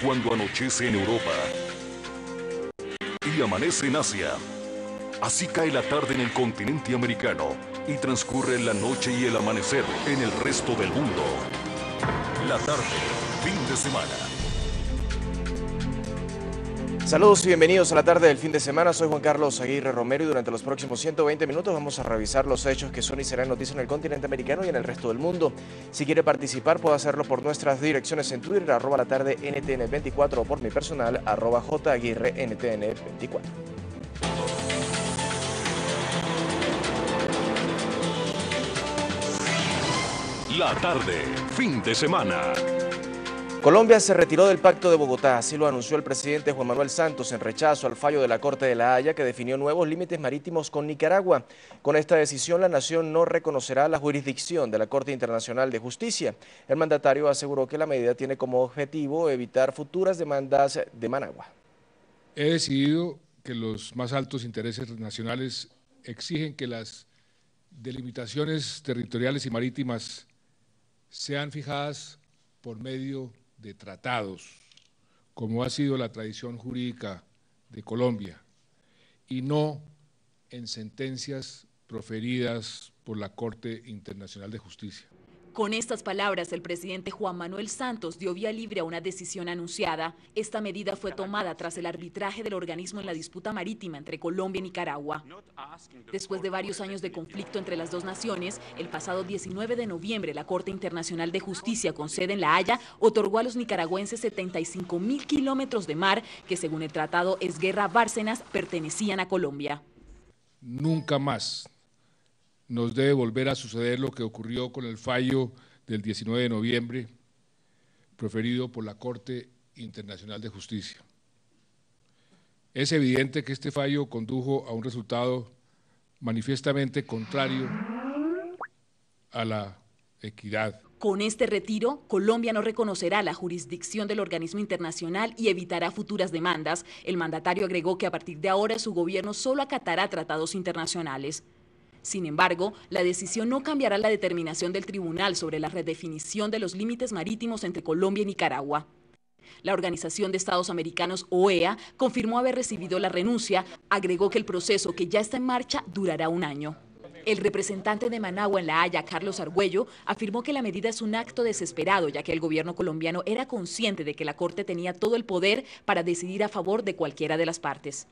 cuando anochece en Europa y amanece en Asia. Así cae la tarde en el continente americano y transcurre la noche y el amanecer en el resto del mundo. La tarde, fin de semana. Saludos y bienvenidos a la tarde del fin de semana. Soy Juan Carlos Aguirre Romero y durante los próximos 120 minutos vamos a revisar los hechos que son y serán noticia en el continente americano y en el resto del mundo. Si quiere participar puede hacerlo por nuestras direcciones en Twitter, @latardeNTN24 o por mi personal, @JAguirreNTN24. La tarde, fin de semana. Colombia se retiró del Pacto de Bogotá, así lo anunció el presidente Juan Manuel Santos en rechazo al fallo de la Corte de La Haya que definió nuevos límites marítimos con Nicaragua. Con esta decisión, la nación no reconocerá la jurisdicción de la Corte Internacional de Justicia. El mandatario aseguró que la medida tiene como objetivo evitar futuras demandas de Managua. He decidido que los más altos intereses nacionales exigen que las delimitaciones territoriales y marítimas sean fijadas por medio de tratados, como ha sido la tradición jurídica de Colombia, y no en sentencias proferidas por la Corte Internacional de Justicia. Con estas palabras, el presidente Juan Manuel Santos dio vía libre a una decisión anunciada. Esta medida fue tomada tras el arbitraje del organismo en la disputa marítima entre Colombia y Nicaragua. Después de varios años de conflicto entre las dos naciones, el pasado 19 de noviembre, la Corte Internacional de Justicia, con sede en La Haya, otorgó a los nicaragüenses 75.000 kilómetros de mar que, según el tratado Esguerra-Bárcenas, pertenecían a Colombia. Nunca más nos debe volver a suceder lo que ocurrió con el fallo del 19 de noviembre proferido por la Corte Internacional de Justicia. Es evidente que este fallo condujo a un resultado manifiestamente contrario a la equidad. Con este retiro, Colombia no reconocerá la jurisdicción del organismo internacional y evitará futuras demandas. El mandatario agregó que a partir de ahora su gobierno solo acatará tratados internacionales. Sin embargo, la decisión no cambiará la determinación del tribunal sobre la redefinición de los límites marítimos entre Colombia y Nicaragua. La Organización de Estados Americanos, OEA, confirmó haber recibido la renuncia. Agregó que el proceso, que ya está en marcha, durará un año. El representante de Managua en La Haya, Carlos Argüello, afirmó que la medida es un acto desesperado, ya que el gobierno colombiano era consciente de que la Corte tenía todo el poder para decidir a favor de cualquiera de las partes.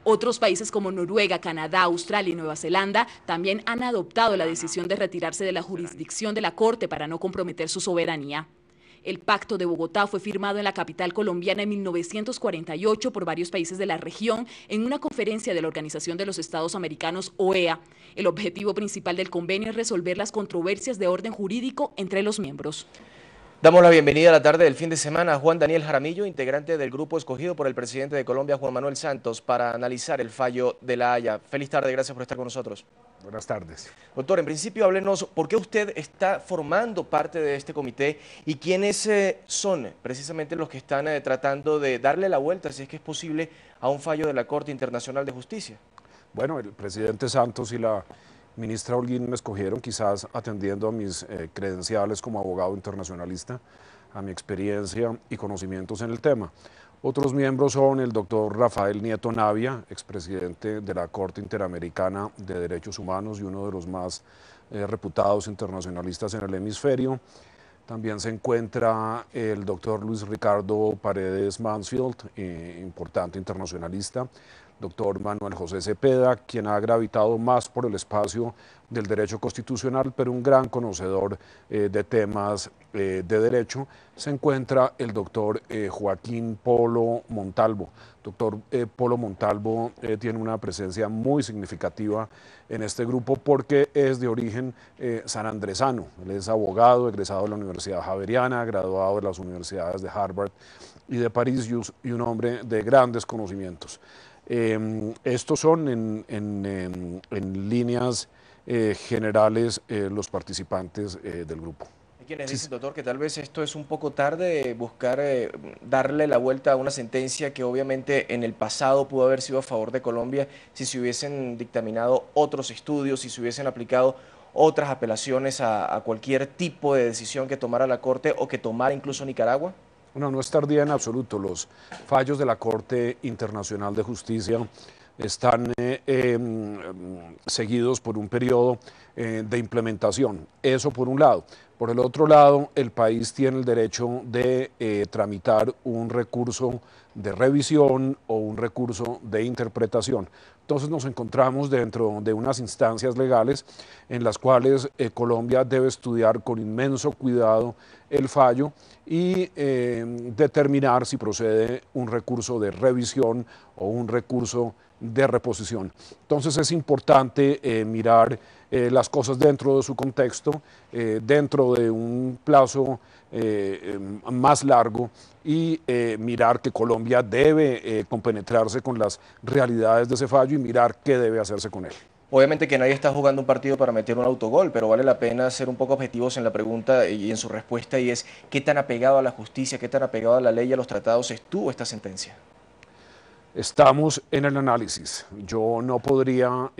Otros países como Noruega, Canadá, Australia y Nueva Zelanda también han adoptado la decisión de retirarse de la jurisdicción de la Corte para no comprometer su soberanía. El Pacto de Bogotá fue firmado en la capital colombiana en 1948 por varios países de la región en una conferencia de la Organización de los Estados Americanos, OEA. El objetivo principal del convenio es resolver las controversias de orden jurídico entre los miembros. Damos la bienvenida a la tarde del fin de semana a Juan Daniel Jaramillo, integrante del grupo escogido por el presidente de Colombia, Juan Manuel Santos, para analizar el fallo de La Haya. Feliz tarde, gracias por estar con nosotros. Buenas tardes. Doctor, en principio háblenos por qué usted está formando parte de este comité y quiénes son precisamente los que están tratando de darle la vuelta, si es que es posible, a un fallo de la Corte Internacional de Justicia. Bueno, el presidente Santos y la ministra Holguín me escogieron quizás atendiendo a mis credenciales como abogado internacionalista, a mi experiencia y conocimientos en el tema. Otros miembros son el doctor Rafael Nieto Navia, expresidente de la Corte Interamericana de Derechos Humanos y uno de los más reputados internacionalistas en el hemisferio. También se encuentra el doctor Luis Ricardo Paredes Mansfield, importante internacionalista, doctor Manuel José Cepeda, quien ha gravitado más por el espacio del derecho constitucional, pero un gran conocedor de temas de derecho. Se encuentra el doctor Joaquín Polo Montalvo. Doctor Polo Montalvo tiene una presencia muy significativa en este grupo porque es de origen sanandresano. Él es abogado, egresado de la Universidad Javeriana, graduado de las universidades de Harvard y de París y un hombre de grandes conocimientos. Estos son en líneas generales los participantes del grupo. Hay quienes dicen, doctor, que tal vez esto es un poco tarde, buscar darle la vuelta a una sentencia que obviamente en el pasado pudo haber sido a favor de Colombia si se hubiesen dictaminado otros estudios, si se hubiesen aplicado otras apelaciones a cualquier tipo de decisión que tomara la Corte o que tomara incluso Nicaragua. No es tardía en absoluto. Los fallos de la Corte Internacional de Justicia están seguidos por un periodo de implementación. Eso por un lado. Por el otro lado, el país tiene el derecho de tramitar un recurso de revisión o un recurso de interpretación. Entonces nos encontramos dentro de unas instancias legales en las cuales Colombia debe estudiar con inmenso cuidado el fallo y determinar si procede un recurso de revisión o un recurso de reposición. Entonces es importante mirar las cosas dentro de su contexto, dentro de un plazo más largo y mirar que Colombia debe compenetrarse con las realidades de ese fallo y mirar qué debe hacerse con él. Obviamente que nadie está jugando un partido para meter un autogol, pero vale la pena ser un poco objetivos en la pregunta y en su respuesta, y es ¿qué tan apegado a la justicia, qué tan apegado a la ley y a los tratados estuvo esta sentencia? Estamos en el análisis. Yo no podría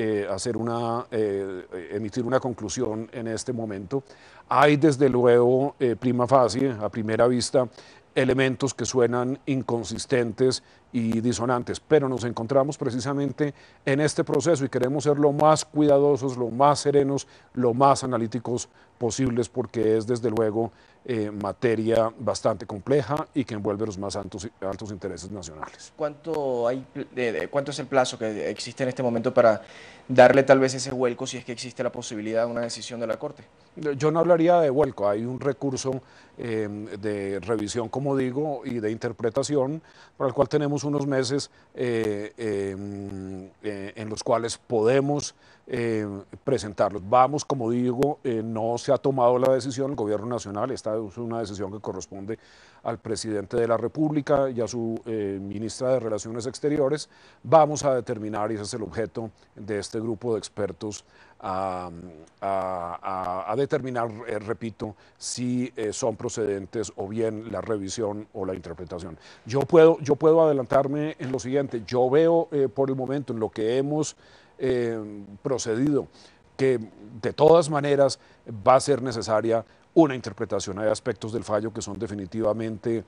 emitir una conclusión en este momento. Hay desde luego, prima facie, a primera vista, elementos que suenan inconsistentes y disonantes, pero nos encontramos precisamente en este proceso y queremos ser lo más cuidadosos, lo más serenos, lo más analíticos posibles, porque es desde luego materia bastante compleja y que envuelve los más altos intereses nacionales. ¿Cuánto es el plazo que existe en este momento para darle tal vez ese vuelco, si es que existe la posibilidad de una decisión de la Corte? Yo no hablaría de vuelco, hay un recurso de revisión, como digo, y de interpretación, para el cual tenemos unos meses en los cuales podemos presentarlos. Vamos, como digo, no se ha tomado la decisión, el Gobierno Nacional, esta es una decisión que corresponde al Presidente de la República y a su Ministra de Relaciones Exteriores. Vamos a determinar, y ese es el objeto de este grupo de expertos, a determinar, repito, si son procedentes o bien la revisión o la interpretación. Yo puedo adelantarme en lo siguiente. Yo veo por el momento en lo que hemos procedido que de todas maneras va a ser necesaria una interpretación. Hay aspectos del fallo que son definitivamente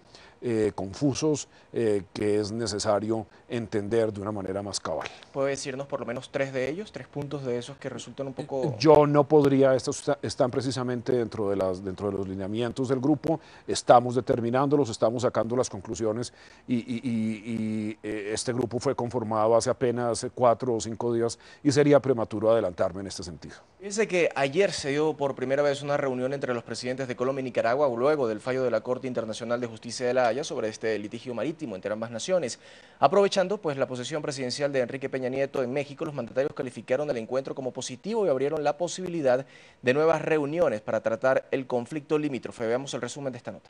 confusos, que es necesario entender de una manera más cabal. ¿Puede decirnos por lo menos 3 de ellos, 3 puntos de esos que resultan un poco...? Yo no podría, estos están precisamente dentro de los lineamientos del grupo, estamos determinándolos, estamos sacando las conclusiones y este grupo fue conformado hace apenas 4 o 5 días y sería prematuro adelantarme en este sentido. Fíjense que ayer se dio por primera vez una reunión entre los presidentes de Colombia y Nicaragua luego del fallo de la Corte Internacional de Justicia de La Haya sobre este litigio marítimo entre ambas naciones. Aprovechando pues la posesión presidencial de Enrique Peña Nieto en México, los mandatarios calificaron el encuentro como positivo y abrieron la posibilidad de nuevas reuniones para tratar el conflicto limítrofe. Veamos el resumen de esta nota.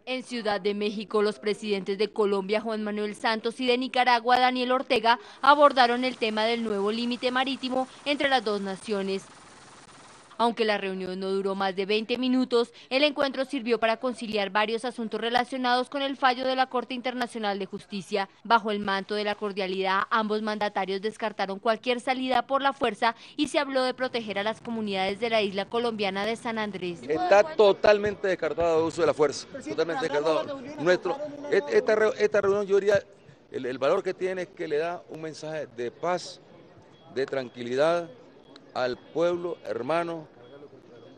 En Ciudad de México, los presidentes de Colombia, Juan Manuel Santos, y de Nicaragua, Daniel Ortega, abordaron el tema del nuevo límite marítimo entre las dos naciones. Aunque la reunión no duró más de 20 minutos, el encuentro sirvió para conciliar varios asuntos relacionados con el fallo de la Corte Internacional de Justicia. Bajo el manto de la cordialidad, ambos mandatarios descartaron cualquier salida por la fuerza y se habló de proteger a las comunidades de la isla colombiana de San Andrés. Está totalmente descartado el uso de la fuerza, totalmente descartado. Esta reunión, yo diría, el valor que tiene es que le da un mensaje de paz, de tranquilidad al pueblo hermano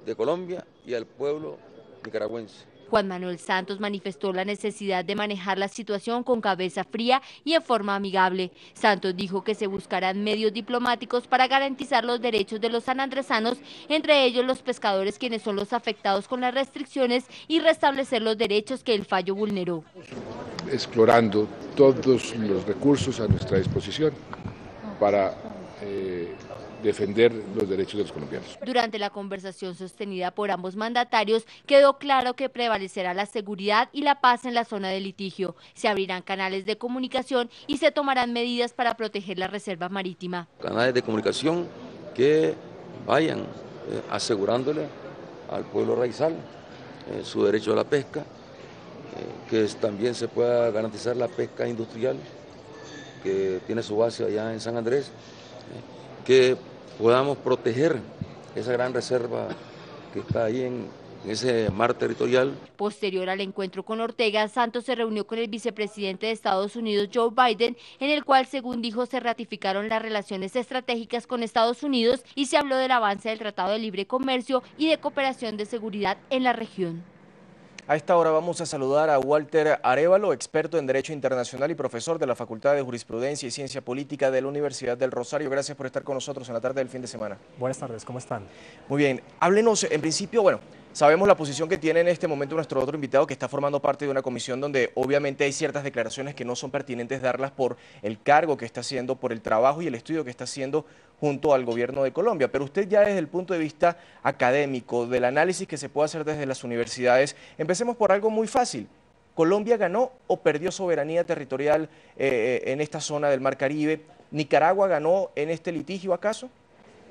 de Colombia y al pueblo nicaragüense. Juan Manuel Santos manifestó la necesidad de manejar la situación con cabeza fría y en forma amigable. Santos dijo que se buscarán medios diplomáticos para garantizar los derechos de los sanandresanos, entre ellos los pescadores, quienes son los afectados con las restricciones, y restablecer los derechos que el fallo vulneró. Explorando todos los recursos a nuestra disposición para defender los derechos de los colombianos. Durante la conversación sostenida por ambos mandatarios, quedó claro que prevalecerá la seguridad y la paz en la zona de litigio. Se abrirán canales de comunicación y se tomarán medidas para proteger la reserva marítima. Canales de comunicación que vayan asegurándole al pueblo raizal su derecho a la pesca, que también se pueda garantizar la pesca industrial, que tiene su base allá en San Andrés, que podamos proteger esa gran reserva que está ahí en ese mar territorial. Posterior al encuentro con Ortega, Santos se reunió con el vicepresidente de Estados Unidos, Joe Biden, en el cual, según dijo, se ratificaron las relaciones estratégicas con Estados Unidos y se habló del avance del Tratado de Libre Comercio y de cooperación de seguridad en la región. A esta hora vamos a saludar a Walter Arévalo, experto en Derecho Internacional y profesor de la Facultad de Jurisprudencia y Ciencia Política de la Universidad del Rosario. Gracias por estar con nosotros en la tarde del fin de semana. Buenas tardes, ¿cómo están? Muy bien, háblenos en principio, bueno, sabemos la posición que tiene en este momento nuestro otro invitado, que está formando parte de una comisión donde obviamente hay ciertas declaraciones que no son pertinentes darlas por el cargo que está haciendo, por el trabajo y el estudio que está haciendo junto al gobierno de Colombia. Pero usted ya desde el punto de vista académico, del análisis que se puede hacer desde las universidades, empecemos por algo muy fácil. ¿Colombia ganó o perdió soberanía territorial en esta zona del Mar Caribe? ¿Nicaragua ganó en este litigio acaso?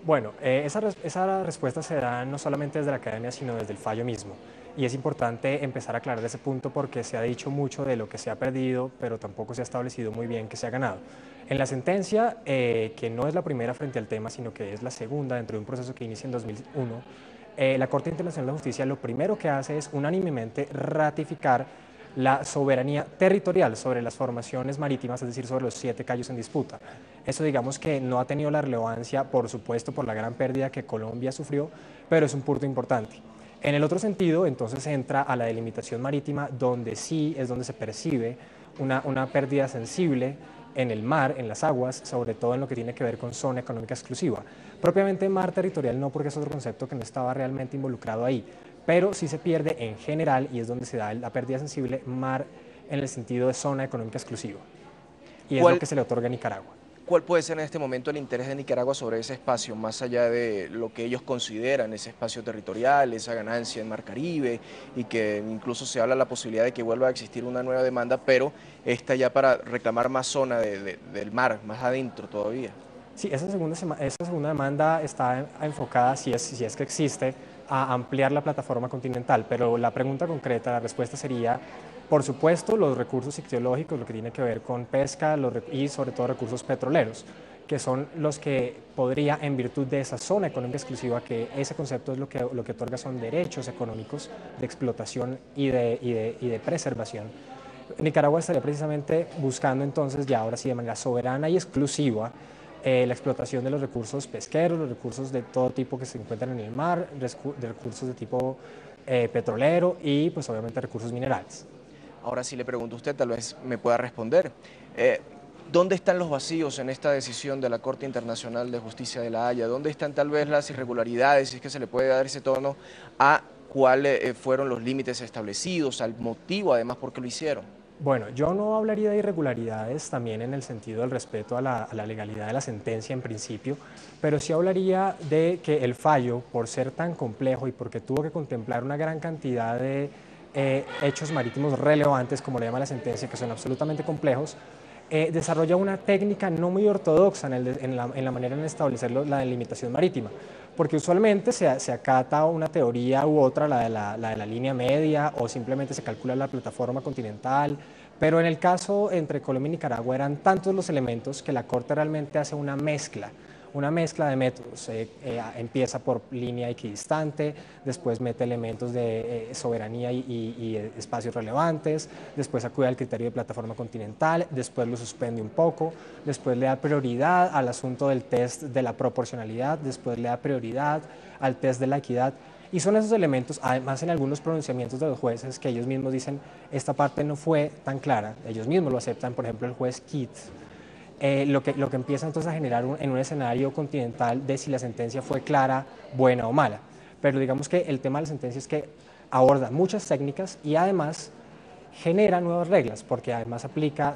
Bueno, esa respuesta se da no solamente desde la academia, sino desde el fallo mismo. Y es importante empezar a aclarar ese punto porque se ha dicho mucho de lo que se ha perdido, pero tampoco se ha establecido muy bien que se ha ganado. En la sentencia, que no es la primera frente al tema, sino que es la segunda dentro de un proceso que inicia en 2001, la Corte Internacional de Justicia lo primero que hace es unánimemente ratificar la soberanía territorial sobre las formaciones marítimas, es decir, sobre los 7 cayos en disputa. Eso digamos que no ha tenido la relevancia, por supuesto, por la gran pérdida que Colombia sufrió, pero es un punto importante. En el otro sentido, entonces entra a la delimitación marítima, donde sí es donde se percibe una pérdida sensible en el mar, en las aguas, sobre todo en lo que tiene que ver con zona económica exclusiva. Propiamente mar territorial no, porque es otro concepto que no estaba realmente involucrado ahí, pero sí se pierde en general, y es donde se da la pérdida sensible, mar en el sentido de zona económica exclusiva. Y es lo que se le otorga a Nicaragua. ¿Cuál puede ser en este momento el interés de Nicaragua sobre ese espacio, más allá de lo que ellos consideran ese espacio territorial, esa ganancia en Mar Caribe, y que incluso se habla de la posibilidad de que vuelva a existir una nueva demanda, pero esta ya para reclamar más zona del mar, más adentro todavía? Sí, esa segunda demanda está enfocada, si es que existe, a ampliar la plataforma continental, pero la pregunta concreta, la respuesta sería, por supuesto, los recursos ictiológicos, lo que tiene que ver con pesca y sobre todo recursos petroleros, que son los que podría, en virtud de esa zona económica exclusiva, que ese concepto es lo que otorga son derechos económicos de explotación y de preservación. Nicaragua estaría precisamente buscando entonces, ya ahora sí de manera soberana y exclusiva, la explotación de los recursos pesqueros, los recursos de todo tipo que se encuentran en el mar, de recursos de tipo petrolero y pues obviamente recursos minerales. Ahora sí le pregunto a usted, tal vez me pueda responder. ¿Dónde están los vacíos en esta decisión de la Corte Internacional de Justicia de La Haya? ¿Dónde están tal vez las irregularidades, si es que se le puede dar ese tono, a cuáles fueron los límites establecidos, al motivo además por qué lo hicieron? Bueno, yo no hablaría de irregularidades también en el sentido del respeto a la legalidad de la sentencia en principio, pero sí hablaría de que el fallo, por ser tan complejo y porque tuvo que contemplar una gran cantidad de hechos marítimos relevantes, como le llama la sentencia, que son absolutamente complejos, desarrolla una técnica no muy ortodoxa en la manera de establecer la delimitación marítima, porque usualmente se acata una teoría u otra, la de la línea media, o simplemente se calcula la plataforma continental, pero en el caso entre Colombia y Nicaragua eran tantos los elementos que la Corte realmente hace una mezcla de métodos. Empieza por línea equidistante, después mete elementos de soberanía y espacios relevantes, después acude al criterio de plataforma continental, después lo suspende un poco, después le da prioridad al asunto del test de la proporcionalidad, después le da prioridad al test de la equidad. Y son esos elementos, además en algunos pronunciamientos de los jueces, que ellos mismos dicen, esta parte no fue tan clara, ellos mismos lo aceptan, por ejemplo el juez Kitt, lo que empieza entonces a generar en un escenario continental de si la sentencia fue clara, buena o mala. Pero digamos que el tema de la sentencia es que aborda muchas técnicas y además genera nuevas reglas, porque además aplica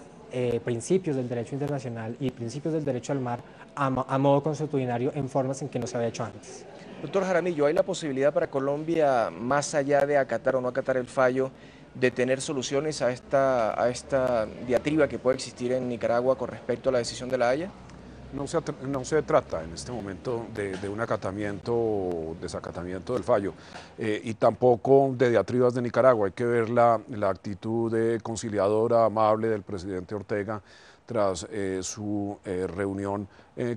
principios del derecho internacional y principios del derecho al mar a modo consuetudinario en formas en que no se había hecho antes. Doctor Jaramillo, ¿hay la posibilidad para Colombia, más allá de acatar o no acatar el fallo, de tener soluciones a esta diatriba que puede existir en Nicaragua con respecto a la decisión de La Haya? No se trata en este momento de un acatamiento o desacatamiento del fallo y tampoco de diatribas de Nicaragua. Hay que ver la actitud conciliadora, amable del presidente Ortega, tras su reunión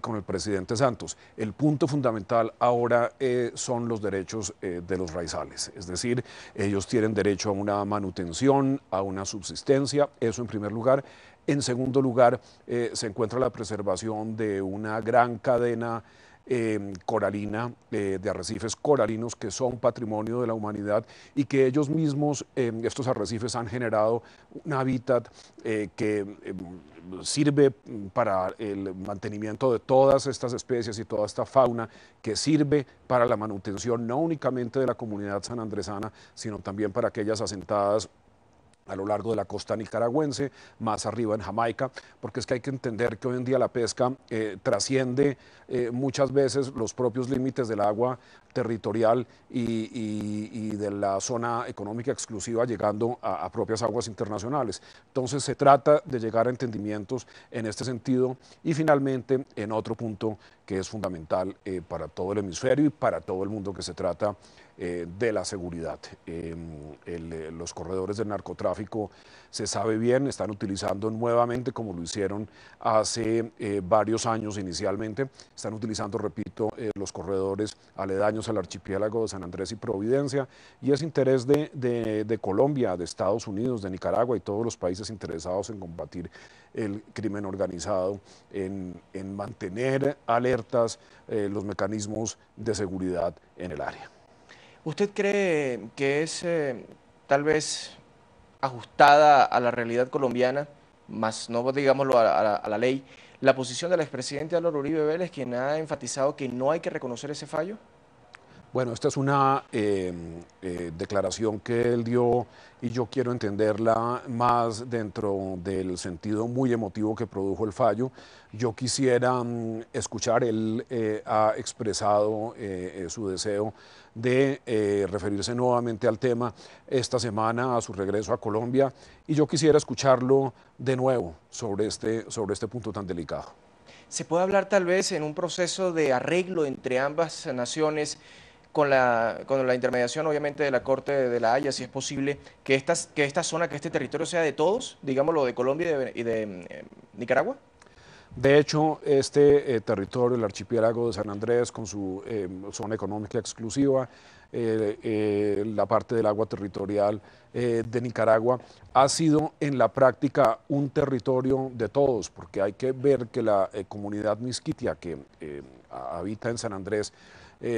con el presidente Santos. El punto fundamental ahora son los derechos de los raizales, es decir, ellos tienen derecho a una manutención, a una subsistencia, eso en primer lugar. En segundo lugar, se encuentra la preservación de una gran cadena coralina, de arrecifes coralinos que son patrimonio de la humanidad y que ellos mismos, estos arrecifes, han generado un hábitat que sirve para el mantenimiento de todas estas especies y toda esta fauna, que sirve para la manutención no únicamente de la comunidad sanandresana, sino también para aquellas asentadas a lo largo de la costa nicaragüense, más arriba en Jamaica, porque es que hay que entender que hoy en día la pesca trasciende muchas veces los propios límites del agua territorial y de la zona económica exclusiva, llegando a propias aguas internacionales. Entonces se trata de llegar a entendimientos en este sentido y finalmente en otro punto que es fundamental para todo el hemisferio y para todo el mundo, que se trata de la seguridad. Los corredores del narcotráfico, se sabe bien, están utilizando nuevamente, como lo hicieron hace varios años inicialmente, están utilizando, repito, los corredores aledaños al archipiélago de San Andrés y Providencia, y es interés de Colombia, de Estados Unidos, de Nicaragua y todos los países interesados en combatir el crimen organizado, en mantener alertas los mecanismos de seguridad en el área. ¿Usted cree que es tal vez ajustada a la realidad colombiana, más no digámoslo a la ley, la posición del expresidente Álvaro Uribe Vélez, quien ha enfatizado que no hay que reconocer ese fallo? Bueno, esta es una declaración que él dio y yo quiero entenderla más dentro del sentido muy emotivo que produjo el fallo. Yo quisiera escuchar, él ha expresado su deseo de referirse nuevamente al tema esta semana a su regreso a Colombia, y yo quisiera escucharlo de nuevo sobre este punto tan delicado. ¿Se puede hablar tal vez en un proceso de arreglo entre ambas naciones, con la intermediación obviamente de la Corte de la Haya, si es posible, que esta zona, que este territorio sea de todos, digámoslo, de Colombia y de Nicaragua? De hecho, este territorio, el archipiélago de San Andrés, con su zona económica exclusiva, la parte del agua territorial de Nicaragua, ha sido en la práctica un territorio de todos, porque hay que ver que la comunidad misquitia que habita en San Andrés,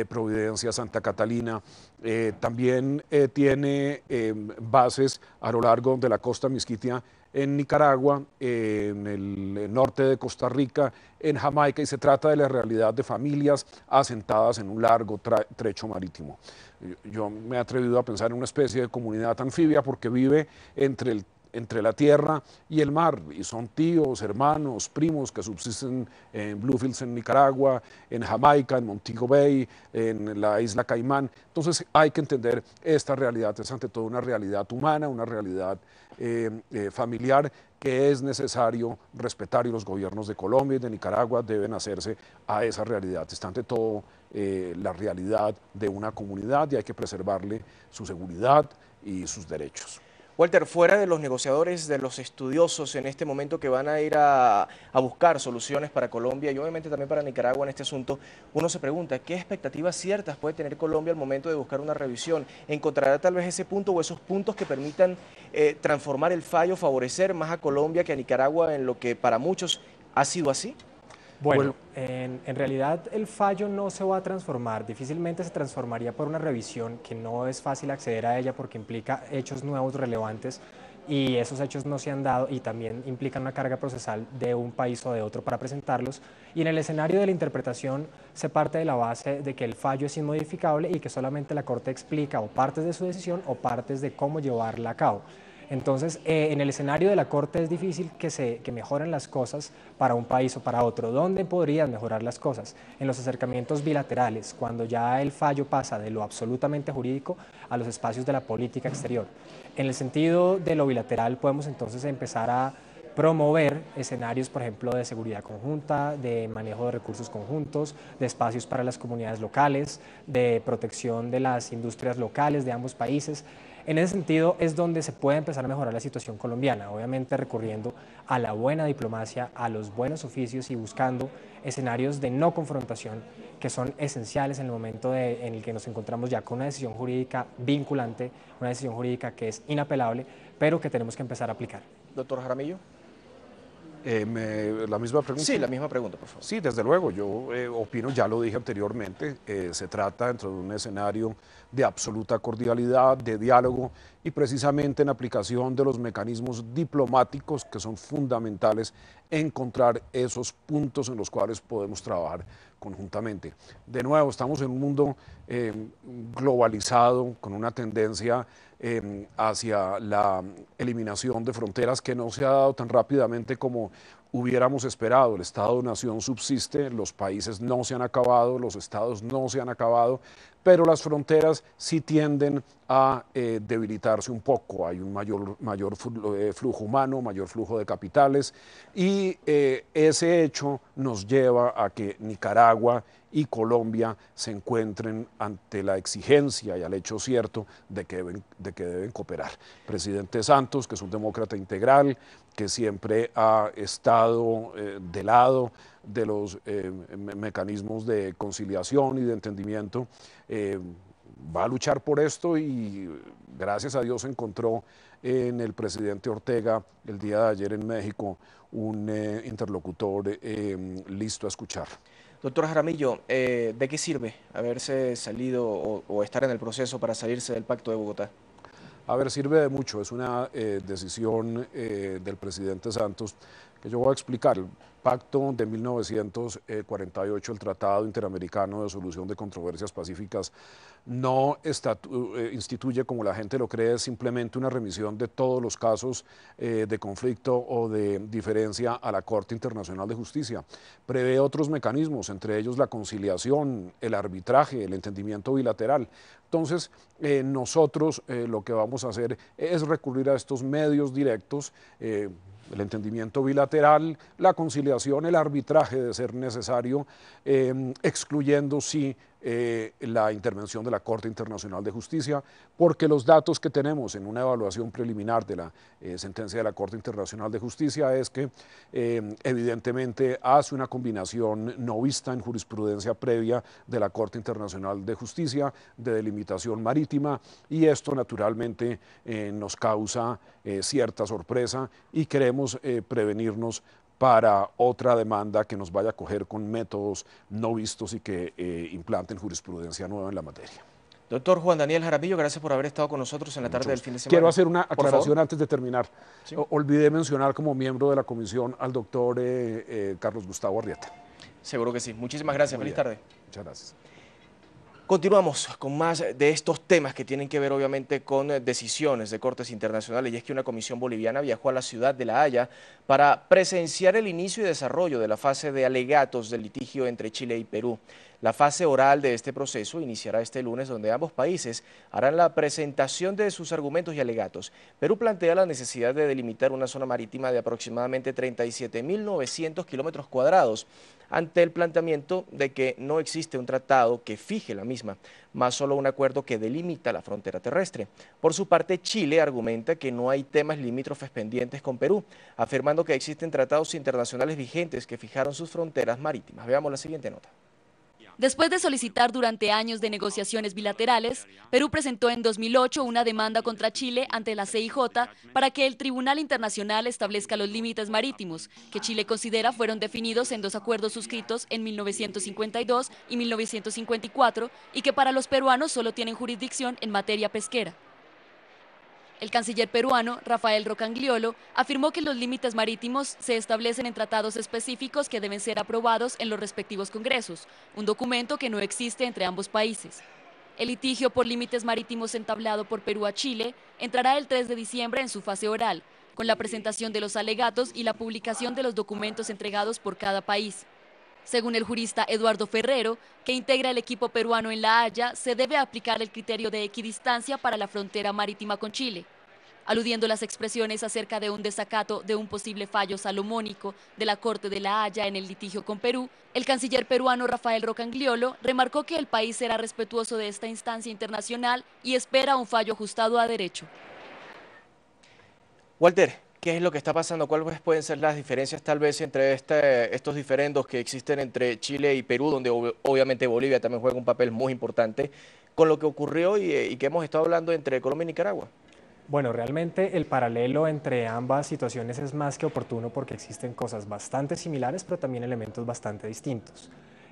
Providencia, Santa Catalina, también tiene bases a lo largo de la costa misquitia en Nicaragua, en el norte de Costa Rica, en Jamaica, y se trata de la realidad de familias asentadas en un largo trecho marítimo. Yo me he atrevido a pensar en una especie de comunidad anfibia porque vive entre la tierra y el mar, y son tíos, hermanos, primos que subsisten en Bluefields en Nicaragua, en Jamaica, en Montego Bay, en la isla Caimán. Entonces hay que entender esta realidad, es ante todo una realidad humana, una realidad familiar que es necesario respetar, y los gobiernos de Colombia y de Nicaragua deben hacerse a esa realidad. Está ante todo la realidad de una comunidad y hay que preservarle su seguridad y sus derechos. Walter, fuera de los negociadores, de los estudiosos en este momento que van a ir a buscar soluciones para Colombia y obviamente también para Nicaragua en este asunto, uno se pregunta, ¿qué expectativas ciertas puede tener Colombia al momento de buscar una revisión? ¿Encontrará tal vez ese punto o esos puntos que permitan transformar el fallo, favorecer más a Colombia que a Nicaragua en lo que para muchos ha sido así? Bueno, en realidad el fallo no se va a transformar, difícilmente se transformaría por una revisión que no es fácil acceder a ella porque implica hechos nuevos relevantes, y esos hechos no se han dado y también implican una carga procesal de un país o de otro para presentarlos, y en el escenario de la interpretación se parte de la base de que el fallo es inmodificable y que solamente la Corte explica o partes de su decisión o partes de cómo llevarla a cabo. Entonces, en el escenario de la Corte es difícil que mejoren las cosas para un país o para otro. ¿Dónde podrían mejorar las cosas? En los acercamientos bilaterales, cuando ya el fallo pasa de lo absolutamente jurídico a los espacios de la política exterior. En el sentido de lo bilateral podemos entonces empezar a promover escenarios, por ejemplo, de seguridad conjunta, de manejo de recursos conjuntos, de espacios para las comunidades locales, de protección de las industrias locales de ambos países. En ese sentido es donde se puede empezar a mejorar la situación colombiana, obviamente recurriendo a la buena diplomacia, a los buenos oficios y buscando escenarios de no confrontación que son esenciales en el momento en el que nos encontramos ya con una decisión jurídica vinculante, una decisión jurídica que es inapelable, pero que tenemos que empezar a aplicar. Doctor Jaramillo. ¿La misma pregunta? Sí, la misma pregunta, por favor. Sí, desde luego, yo opino, ya lo dije anteriormente, se trata dentro de un escenario de absoluta cordialidad, de diálogo y precisamente en aplicación de los mecanismos diplomáticos que son fundamentales encontrar esos puntos en los cuales podemos trabajar conjuntamente. De nuevo, estamos en un mundo globalizado, con una tendencia hacia la eliminación de fronteras que no se ha dado tan rápidamente como hubiéramos esperado. El Estado-nación subsiste, los países no se han acabado, los estados no se han acabado, pero las fronteras sí tienden a debilitarse un poco. Hay un mayor flujo humano, mayor flujo de capitales y ese hecho nos lleva a que Nicaragua y Colombia se encuentren ante la exigencia y al hecho cierto de que deben cooperar. Presidente Santos, que es un demócrata integral, que siempre ha estado del lado de los mecanismos de conciliación y de entendimiento, va a luchar por esto y gracias a Dios encontró en el presidente Ortega el día de ayer en México un interlocutor listo a escuchar. Doctor Jaramillo, ¿de qué sirve haberse salido o estar en el proceso para salirse del Pacto de Bogotá? A ver, sirve de mucho, es una decisión del presidente Santos que yo voy a explicar. El pacto de 1948, el Tratado Interamericano de Solución de Controversias Pacíficas, no instituye, como la gente lo cree, simplemente una remisión de todos los casos de conflicto o de diferencia a la Corte Internacional de Justicia. Prevé otros mecanismos, entre ellos la conciliación, el arbitraje, el entendimiento bilateral. Entonces, nosotros lo que vamos a hacer es recurrir a estos medios directos, el entendimiento bilateral, la conciliación, el arbitraje de ser necesario, excluyendo sí la intervención de la Corte Internacional de Justicia, porque los datos que tenemos en una evaluación preliminar de la sentencia de la Corte Internacional de Justicia es que evidentemente hace una combinación no vista en jurisprudencia previa de la Corte Internacional de Justicia de delimitación marítima y esto naturalmente nos causa cierta sorpresa y queremos prevenirnos para otra demanda que nos vaya a coger con métodos no vistos y que implanten jurisprudencia nueva en la materia. Doctor Juan Daniel Jaramillo, gracias por haber estado con nosotros en la tarde del fin de semana. Quiero hacer una aclaración antes de terminar. ¿Sí? Olvidé mencionar como miembro de la comisión al doctor Carlos Gustavo Arrieta. Seguro que sí. Muchísimas gracias. Feliz tarde. Muchas gracias. Continuamos con más de estos temas que tienen que ver obviamente con decisiones de cortes internacionales y es que una comisión boliviana viajó a la ciudad de La Haya para presenciar el inicio y desarrollo de la fase de alegatos del litigio entre Chile y Perú. La fase oral de este proceso iniciará este lunes donde ambos países harán la presentación de sus argumentos y alegatos. Perú plantea la necesidad de delimitar una zona marítima de aproximadamente 37.900 kilómetros cuadrados ante el planteamiento de que no existe un tratado que fije la misma, más solo un acuerdo que delimita la frontera terrestre. Por su parte, Chile argumenta que no hay temas limítrofes pendientes con Perú, afirmando que existen tratados internacionales vigentes que fijaron sus fronteras marítimas. Veamos la siguiente nota. Después de solicitar durante años de negociaciones bilaterales, Perú presentó en 2008 una demanda contra Chile ante la CIJ para que el Tribunal Internacional establezca los límites marítimos, que Chile considera fueron definidos en dos acuerdos suscritos en 1952 y 1954 y que para los peruanos solo tienen jurisdicción en materia pesquera. El canciller peruano, Rafael Rocangliolo, afirmó que los límites marítimos se establecen en tratados específicos que deben ser aprobados en los respectivos congresos, un documento que no existe entre ambos países. El litigio por límites marítimos entablado por Perú a Chile entrará el 3 de diciembre en su fase oral, con la presentación de los alegatos y la publicación de los documentos entregados por cada país. Según el jurista Eduardo Ferrero, que integra el equipo peruano en La Haya, se debe aplicar el criterio de equidistancia para la frontera marítima con Chile. Aludiendo las expresiones acerca de un desacato de un posible fallo salomónico de la Corte de La Haya en el litigio con Perú, el canciller peruano Rafael Rocangliolo remarcó que el país será respetuoso de esta instancia internacional y espera un fallo ajustado a derecho. Walter, ¿qué es lo que está pasando? ¿Cuáles pueden ser las diferencias tal vez entre estos diferendos que existen entre Chile y Perú, donde obviamente Bolivia también juega un papel muy importante, con lo que ocurrió y que hemos estado hablando entre Colombia y Nicaragua? Bueno, realmente el paralelo entre ambas situaciones es más que oportuno porque existen cosas bastante similares, pero también elementos bastante distintos.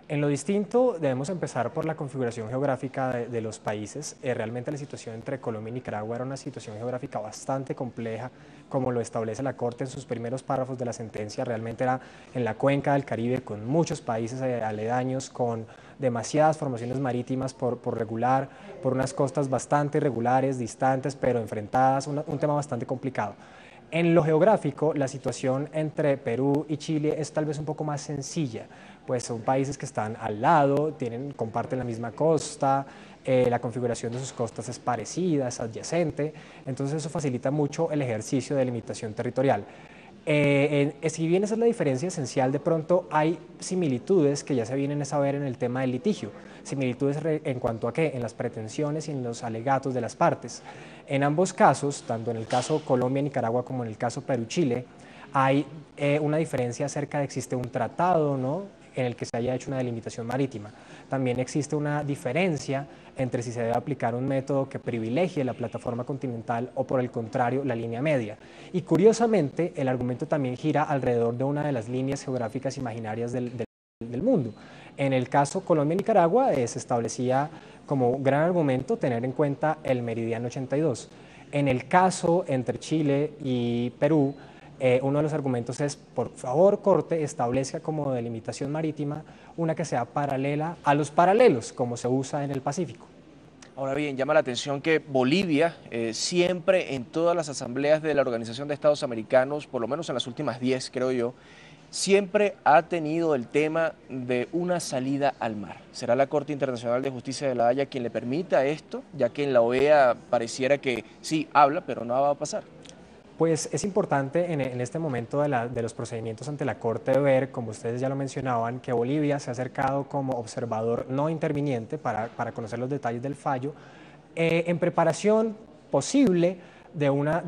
En lo distinto, debemos empezar por la configuración geográfica de los países. Realmente la situación entre Colombia y Nicaragua era una situación geográfica bastante compleja, como lo establece la Corte en sus primeros párrafos de la sentencia. Realmente era en la cuenca del Caribe, con muchos países aledaños, con demasiadas formaciones marítimas por regular, por unas costas bastante irregulares, distantes, pero enfrentadas, un tema bastante complicado. En lo geográfico, la situación entre Perú y Chile es tal vez un poco más sencilla, pues son países que están al lado, comparten la misma costa, la configuración de sus costas es parecida, es adyacente, entonces eso facilita mucho el ejercicio de limitación territorial. Si bien esa es la diferencia esencial, de pronto hay similitudes que ya se vienen a saber en el tema del litigio. Similitudes en cuanto a qué, en las pretensiones y en los alegatos de las partes. En ambos casos, tanto en el caso Colombia-Nicaragua como en el caso Perú-Chile, hay una diferencia acerca de existe un tratado, ¿no?, en el que se haya hecho una delimitación marítima. También existe una diferencia entre si se debe aplicar un método que privilegie la plataforma continental o por el contrario la línea media. Y curiosamente el argumento también gira alrededor de una de las líneas geográficas imaginarias del mundo. En el caso Colombia-Nicaragua se establecía como gran argumento tener en cuenta el meridiano 82. En el caso entre Chile y Perú, uno de los argumentos es, por favor, Corte, establezca como delimitación marítima una que sea paralela a los paralelos, como se usa en el Pacífico. Ahora bien, llama la atención que Bolivia siempre en todas las asambleas de la Organización de Estados Americanos, por lo menos en las últimas 10, creo yo, siempre ha tenido el tema de una salida al mar. ¿Será la Corte Internacional de Justicia de La Haya quien le permita esto, ya que en la OEA pareciera que sí habla, pero no va a pasar? Pues es importante en este momento de los procedimientos ante la Corte ver, como ustedes ya lo mencionaban, que Bolivia se ha acercado como observador no interviniente para conocer los detalles del fallo, en preparación posible de una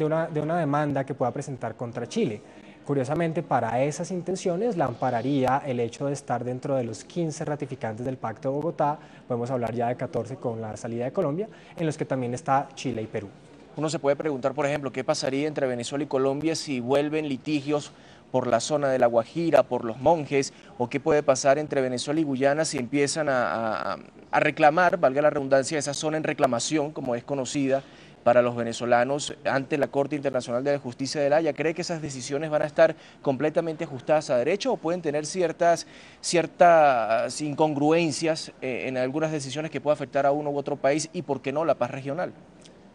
demanda que pueda presentar contra Chile. Curiosamente, para esas intenciones la ampararía el hecho de estar dentro de los 15 ratificantes del Pacto de Bogotá, podemos hablar ya de 14 con la salida de Colombia, en los que también está Chile y Perú. Uno se puede preguntar, por ejemplo, qué pasaría entre Venezuela y Colombia si vuelven litigios por la zona de La Guajira, por los Monjes, o qué puede pasar entre Venezuela y Guyana si empiezan a reclamar, valga la redundancia, esa zona en reclamación, como es conocida para los venezolanos, ante la Corte Internacional de Justicia de La Haya. ¿Cree que esas decisiones van a estar completamente ajustadas a derecho o pueden tener ciertas incongruencias en algunas decisiones que pueda afectar a uno u otro país y, por qué no, la paz regional?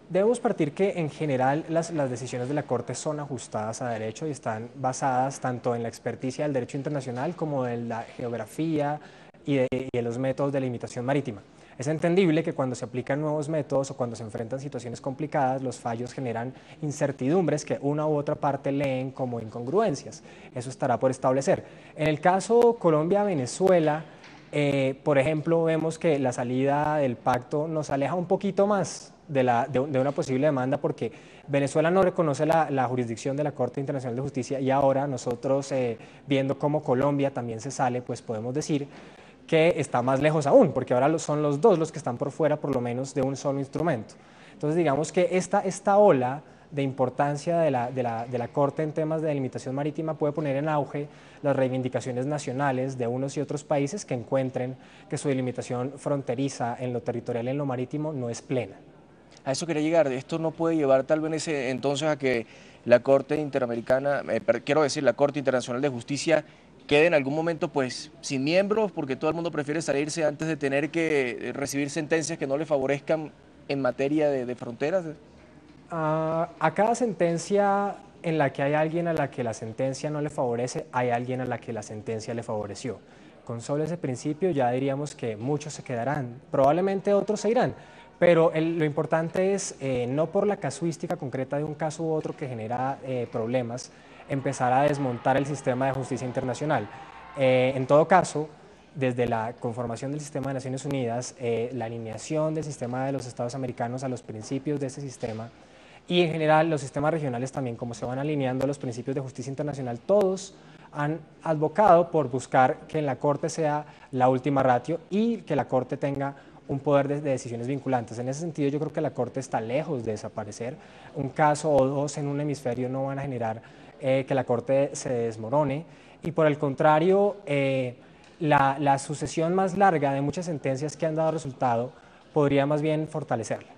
Debemos partir que en general las decisiones de la Corte son ajustadas a derecho y están basadas tanto en la experticia del derecho internacional como en la geografía y de los métodos de limitación marítima. Es entendible que cuando se aplican nuevos métodos o cuando se enfrentan situaciones complicadas, los fallos generan incertidumbres que una u otra parte leen como incongruencias. Eso estará por establecer. En el caso Colombia-Venezuela, por ejemplo, vemos que la salida del pacto nos aleja un poquito más de una posible demanda porque Venezuela no reconoce la jurisdicción de la Corte Internacional de Justicia y ahora nosotros, viendo cómo Colombia también se sale, pues podemos decir que está más lejos aún, porque ahora son los dos los que están por fuera por lo menos de un solo instrumento. Entonces digamos que esta ola de importancia de la Corte en temas de delimitación marítima puede poner en auge las reivindicaciones nacionales de unos y otros países que encuentren que su delimitación fronteriza en lo territorial y en lo marítimo no es plena. A eso quería llegar. Esto no puede llevar tal vez entonces a que la Corte Interamericana, la Corte Internacional de Justicia quede en algún momento pues sin miembros porque todo el mundo prefiere salirse antes de tener que recibir sentencias que no le favorezcan en materia de fronteras. A cada sentencia en la que hay alguien a la que la sentencia no le favorece, hay alguien a la que la sentencia le favoreció. Con solo ese principio ya diríamos que muchos se quedarán, probablemente otros se irán, pero lo importante es, no por la casuística concreta de un caso u otro que genera problemas, empezar a desmontar el sistema de justicia internacional. En todo caso, desde la conformación del sistema de Naciones Unidas, la alineación del sistema de los Estados americanos a los principios de ese sistema y en general los sistemas regionales también, como se van alineando a los principios de justicia internacional, todos han advocado por buscar que la Corte sea la última ratio y que la Corte tenga un poder de decisiones vinculantes. En ese sentido yo creo que la Corte está lejos de desaparecer. Un caso o dos en un hemisferio no van a generar que la Corte se desmorone y por el contrario la sucesión más larga de muchas sentencias que han dado resultado podría más bien fortalecerla.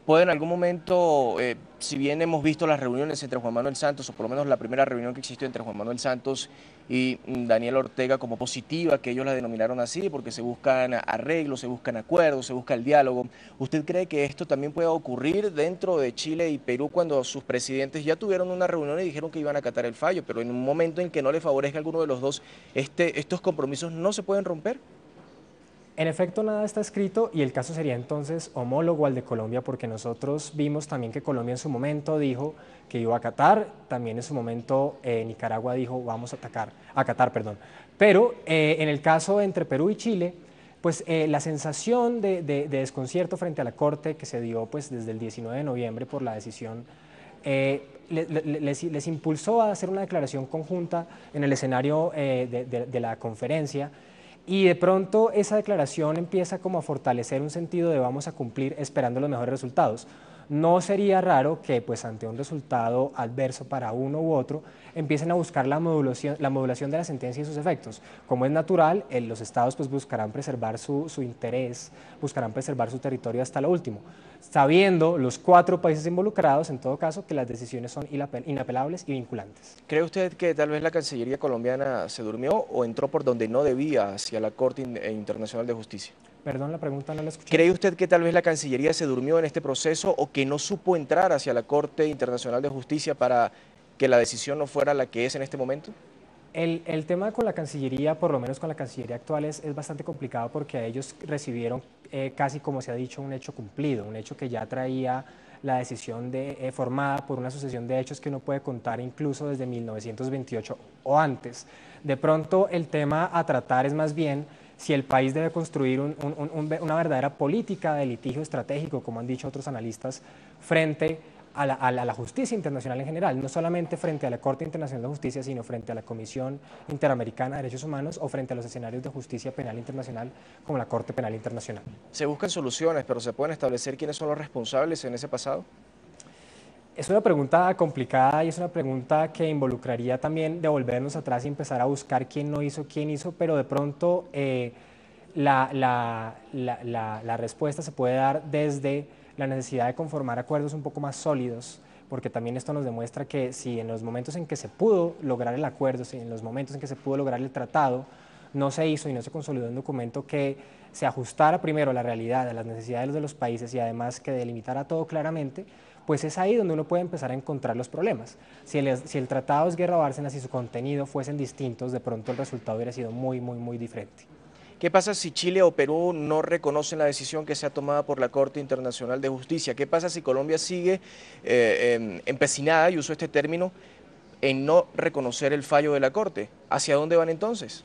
¿Puede en algún momento, si bien hemos visto las reuniones entre Juan Manuel Santos, o por lo menos la primera reunión que existió entre Juan Manuel Santos y Daniel Ortega como positiva, que ellos la denominaron así, porque se buscan arreglos, se buscan acuerdos, se busca el diálogo, ¿usted cree que esto también pueda ocurrir dentro de Chile y Perú cuando sus presidentes ya tuvieron una reunión y dijeron que iban a acatar el fallo, pero en un momento en que no le favorezca a alguno de los dos, estos compromisos no se pueden romper? En efecto, nada está escrito y el caso sería entonces homólogo al de Colombia porque nosotros vimos también que Colombia en su momento dijo que iba a acatar, también en su momento Nicaragua dijo vamos a acatar, pero en el caso entre Perú y Chile, pues la sensación de desconcierto frente a la Corte que se dio pues desde el 19 de noviembre por la decisión les impulsó a hacer una declaración conjunta en el escenario de la conferencia. Y de pronto esa declaración empieza como a fortalecer un sentido de vamos a cumplir esperando los mejores resultados. No sería raro que pues ante un resultado adverso para uno u otro empiecen a buscar la modulación de la sentencia y sus efectos. Como es natural, los estados pues buscarán preservar su interés, buscarán preservar su territorio hasta lo último, sabiendo los 4 países involucrados en todo caso que las decisiones son inapelables y vinculantes. ¿Cree usted que tal vez la Cancillería colombiana se durmió o entró por donde no debía hacia la Corte Internacional de Justicia? Perdón, la pregunta no la escuché. ¿Cree usted que tal vez la Cancillería se durmió en este proceso o que no supo entrar hacia la Corte Internacional de Justicia para que la decisión no fuera la que es en este momento? El tema con la Cancillería, por lo menos con la Cancillería actual, es bastante complicado porque a ellos recibieron casi como se ha dicho un hecho cumplido, un hecho que ya traía la decisión formada por una sucesión de hechos que uno puede contar incluso desde 1928 o antes. De pronto el tema a tratar es más bien si el país debe construir una verdadera política de litigio estratégico, como han dicho otros analistas, frente a la justicia internacional en general, no solamente frente a la Corte Internacional de Justicia, sino frente a la Comisión Interamericana de Derechos Humanos o frente a los escenarios de justicia penal internacional como la Corte Penal Internacional. Se buscan soluciones, pero ¿se pueden establecer quiénes son los responsables en ese pasado? Es una pregunta complicada y es una pregunta que involucraría también devolvernos atrás y empezar a buscar quién no hizo, quién hizo, pero de pronto la respuesta se puede dar desde la necesidad de conformar acuerdos un poco más sólidos, porque también esto nos demuestra que si en los momentos en que se pudo lograr el acuerdo, si en los momentos en que se pudo lograr el tratado, no se hizo y no se consolidó un documento que se ajustara primero a la realidad, a las necesidades de los países y además que delimitara todo claramente, pues es ahí donde uno puede empezar a encontrar los problemas. Si el tratado es Guerra Bárcenas y su contenido fuesen distintos, de pronto el resultado hubiera sido muy, muy, muy diferente. ¿Qué pasa si Chile o Perú no reconocen la decisión que sea tomada por la Corte Internacional de Justicia? ¿Qué pasa si Colombia sigue empecinada, y uso este término, en no reconocer el fallo de la Corte? ¿Hacia dónde van entonces?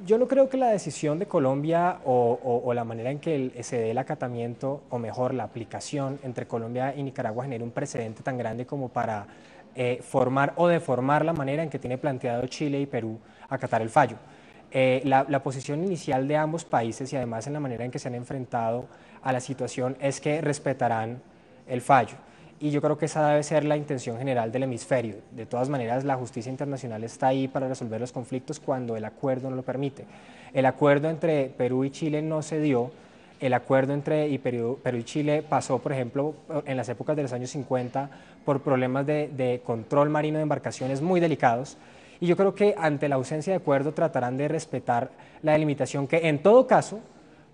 Yo no creo que la decisión de Colombia o la manera en que se dé el acatamiento, o mejor, la aplicación entre Colombia y Nicaragua genere un precedente tan grande como para formar o deformar la manera en que tiene planteado Chile y Perú acatar el fallo. La posición inicial de ambos países y además en la manera en que se han enfrentado a la situación es que respetarán el fallo. Y yo creo que esa debe ser la intención general del hemisferio. De todas maneras, la justicia internacional está ahí para resolver los conflictos cuando el acuerdo no lo permite. El acuerdo entre Perú y Chile no se dio. El acuerdo entre Perú y Chile pasó, por ejemplo, en las épocas de los años 50 por problemas de control marino de embarcaciones muy delicados. Y yo creo que ante la ausencia de acuerdo tratarán de respetar la delimitación que en todo caso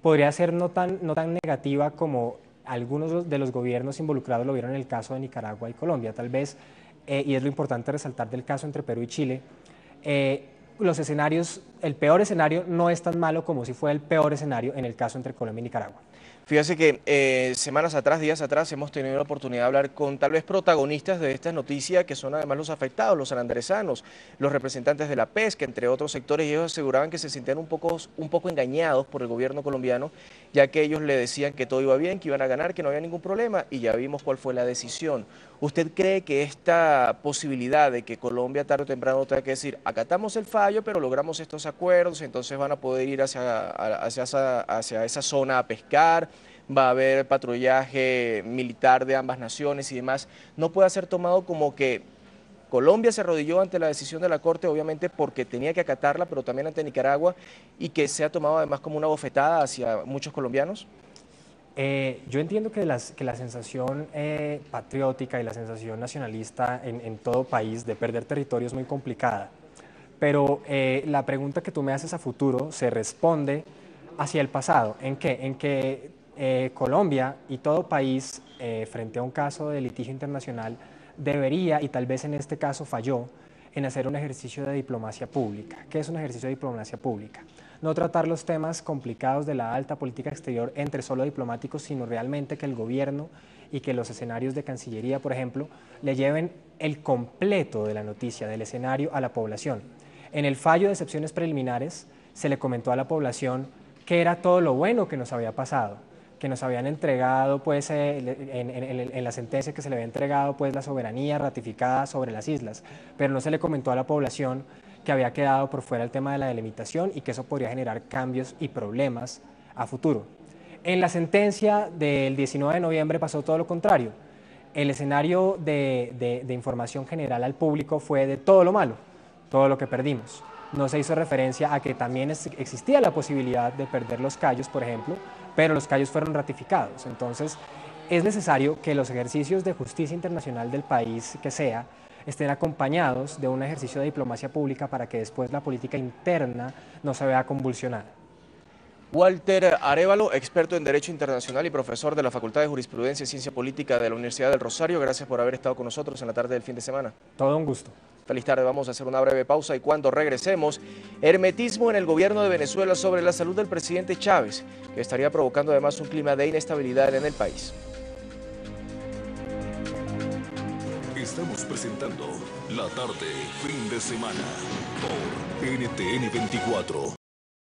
podría ser no tan negativa como algunos de los gobiernos involucrados lo vieron en el caso de Nicaragua y Colombia. Tal vez, y es lo importante resaltar del caso entre Perú y Chile, los escenarios, el peor escenario no es tan malo como si fue el peor escenario en el caso entre Colombia y Nicaragua. Fíjese que semanas atrás, días atrás, hemos tenido la oportunidad de hablar con tal vez protagonistas de estas noticias que son además los afectados, los sanandresanos, los representantes de la pesca, entre otros sectores, y ellos aseguraban que se sentían un poco engañados por el gobierno colombiano, ya que ellos le decían que todo iba bien, que iban a ganar, que no había ningún problema, y ya vimos cuál fue la decisión. ¿Usted cree que esta posibilidad de que Colombia tarde o temprano tenga que decir, acatamos el fallo, pero logramos estos acuerdos, entonces van a poder ir hacia esa zona a pescar, va a haber patrullaje militar de ambas naciones y demás, no puede ser tomado como que Colombia se arrodilló ante la decisión de la Corte, obviamente porque tenía que acatarla, pero también ante Nicaragua, y que se ha tomado además como una bofetada hacia muchos colombianos? Yo entiendo que la sensación patriótica y la sensación nacionalista en todo país de perder territorio es muy complicada, pero la pregunta que tú me haces a futuro se responde hacia el pasado. ¿En qué? En que Colombia y todo país, frente a un caso de litigio internacional, debería, y tal vez en este caso falló, en hacer un ejercicio de diplomacia pública. ¿Qué es un ejercicio de diplomacia pública? No tratar los temas complicados de la alta política exterior entre solo diplomáticos, sino realmente que el gobierno y que los escenarios de Cancillería, por ejemplo, le lleven el completo de la noticia, del escenario, a la población. En el fallo de excepciones preliminares se le comentó a la población que era todo lo bueno que nos había pasado, que nos habían entregado, pues, en la sentencia que se le había entregado, pues, la soberanía ratificada sobre las islas, pero no se le comentó a la población que había quedado por fuera el tema de la delimitación y que eso podría generar cambios y problemas a futuro. En la sentencia del 19 de noviembre pasó todo lo contrario. El escenario de información general al público fue de todo lo malo, todo lo que perdimos. No se hizo referencia a que también existía la posibilidad de perder los Cayos, por ejemplo, pero los Cayos fueron ratificados. Entonces, es necesario que los ejercicios de justicia internacional del país que sea estén acompañados de un ejercicio de diplomacia pública para que después la política interna no se vea convulsionada. Walter Arévalo, experto en Derecho Internacional y profesor de la Facultad de Jurisprudencia y Ciencia Política de la Universidad del Rosario, gracias por haber estado con nosotros en la tarde del fin de semana. Todo un gusto. Feliz tarde, vamos a hacer una breve pausa y cuando regresemos, hermetismo en el gobierno de Venezuela sobre la salud del presidente Chávez, que estaría provocando además un clima de inestabilidad en el país. Estamos presentando La Tarde, fin de semana, por NTN 24.